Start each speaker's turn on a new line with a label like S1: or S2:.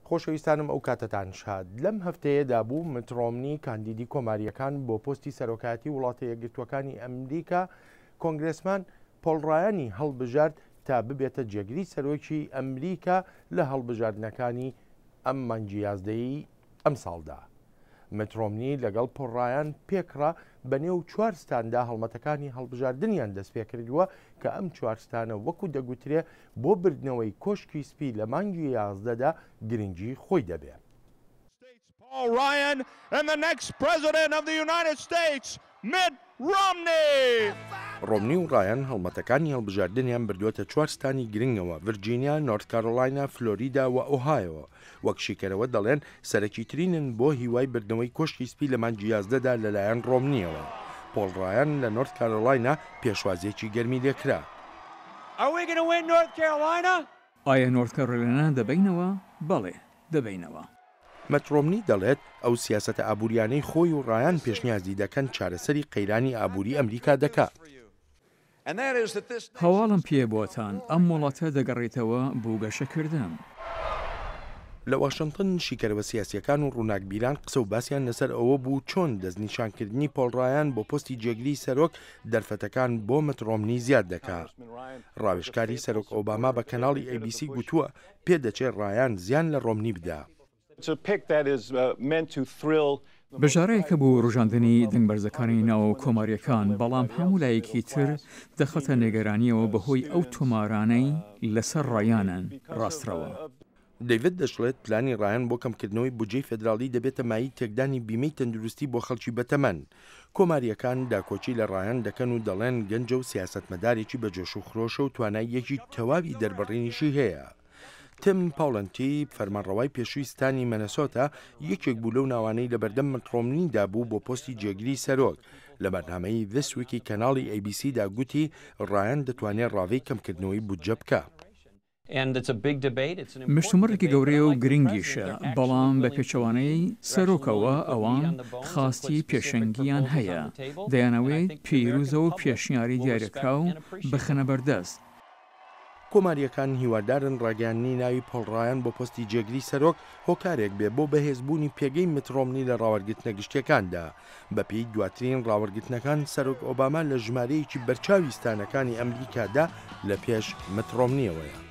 S1: خۆشەویستانم ئەو کاتتان شاد لەم هەفتەیەدا بوو مت ڕۆمنی کاندیدی کۆماریەکان بۆ پۆستی سەرۆکایەتی وڵاتە یەکگرتووەکانی ئەمریکا کۆنگرسمان پۆڵ ڕایانی هەڵبژارد تا ببێتە جێگری سەرۆکی ئەمریکا لە هەڵبژاردنەکانی ئەم مانگی یازدەیی ئەم ساڵدا. مت ڕۆمنی لەگەڵ پۆڵ ڕایان پێکڕا بەنێو چوارستاندا هەڵمەتەکانی هەڵبژاردنیان دەست پێ کردووە کە ئەم چوارستانە وەکو دەگوترێ بۆ بردنەوەی کۆشکی سپی لە مانگی یازدەدا گرنگی خۆی دەبێت.
S2: Paul Ryan and the next president of the United States, Mitt Romney.
S1: ڕۆمنی و ڕایان هەڵمەتەکانی هەڵبژاردنیان بردووەتە چوارستانی گرنگەوە ڤرجینیا، نۆرت کارۆلاینە، فلۆریدا و ئۆهایۆ. وەک شیکەرەوە دەڵێن سەرەکی ترینن بۆ هیوای بردنەوەی کۆشکی سپی لە مانگی یازدەدا لەلایەن ڕۆمنیەوە. پۆڵ ڕایان لە نۆرت کارۆلاینە پێشوازیەکی گەرمی لێکرا.
S3: ئایا نۆرت کارۆلاینە دەبینەوە؟ بەڵێ دەبینەوە.
S1: مت ڕۆمنی دەڵێت ئەو سیاسەتە ئابووریانەی خۆی و ڕایان پێشنیازی دەکەن چارەسەری قەیرانی ئابووری ئەمریکا دەکات.
S3: هەواڵم پێ بۆتان ئەم وڵاتە دەگەڕێتەوە بۆ گەشەکردن.
S1: لە واشنگتن شیکەرەوە سیاسیەکان و ڕووناکبیران قسە و باسییان لەسەر ئەوە بوو چۆن دەستنیشانکردنی پۆڵ ڕایان بۆ پۆستی جێگری سەرۆک دەرفەتەکان بۆ مت ڕۆمنی زیاد دەکات. ڕاوێژکاری سەرۆک ئۆباما بە کەناڵی ABC گوتووە پێدەچێت ڕایان زیان لە ڕۆمنی بدا.
S3: بژارەیەکە بۆ ڕۆژاندنی دەنگبەرزەکانی ناو کۆماریەکان بەڵام هەموو لایەکی تر دەخەتە نێگەرانیەوە بەهۆی ئەو تۆمارانەی لەسەر ڕایانن ڕاسترەوە.
S1: دەیڤد دەشڵێت پلانی ڕایان بۆ کەمکردنەوەی بودجەی فێدراڵی دەبێتە مای تێکدانی بیمەی تەندروستی بۆ خەڵکی بەتەمەن. کۆماریەکان داکۆچی لە ڕایان دەکەن و دەڵێن گەنجە و سیاسەتمەدارێکی بەجۆش و خرۆشە و تواناییەکی تەواوی دەربڕینیشی هەیە. تیم پاولەنتی فەرمانڕەوای پێشوویستانی مەنەسۆتا یەکێک بوو لەو ناوانەی لە بەردەم مت ڕۆمنیدا بوو بۆ پۆستی جێگری سەرۆک. لە بەرنامەی This Week کەناڵی ABC دا گوتی ڕایان دەتوانێت ڕاوەی کەمکردنەوەی بودجە بکە.
S3: مشتومڕێکی گەورەیە و گرنگیشە بەڵام بە پێچەوانەی سەرۆکەوە ئەوان خاستی پێشەنگیان هەیە دەیانەوێت پیرۆزە و پێشنیاری دیارەکرا و بخەنە بەردەست.
S1: کۆماریەکان هیوادارن ڕاگەیاندنی ناوی پۆڵ ڕایان بۆ پۆستی جێگری سەرۆک هۆکارێک بێ بۆ بەهێزبوونی پێگەی مت ڕۆمنی لە ڕاوەرگرتنە گشتیەکاندا. بەپێی دواترین ڕاوەرگرتنەکان سەرۆک ئۆباما لە ژمارەیەکی بەرچاوی ستانەکانی ئەمریکادا لە پێش مت ڕۆمنیەوەیە.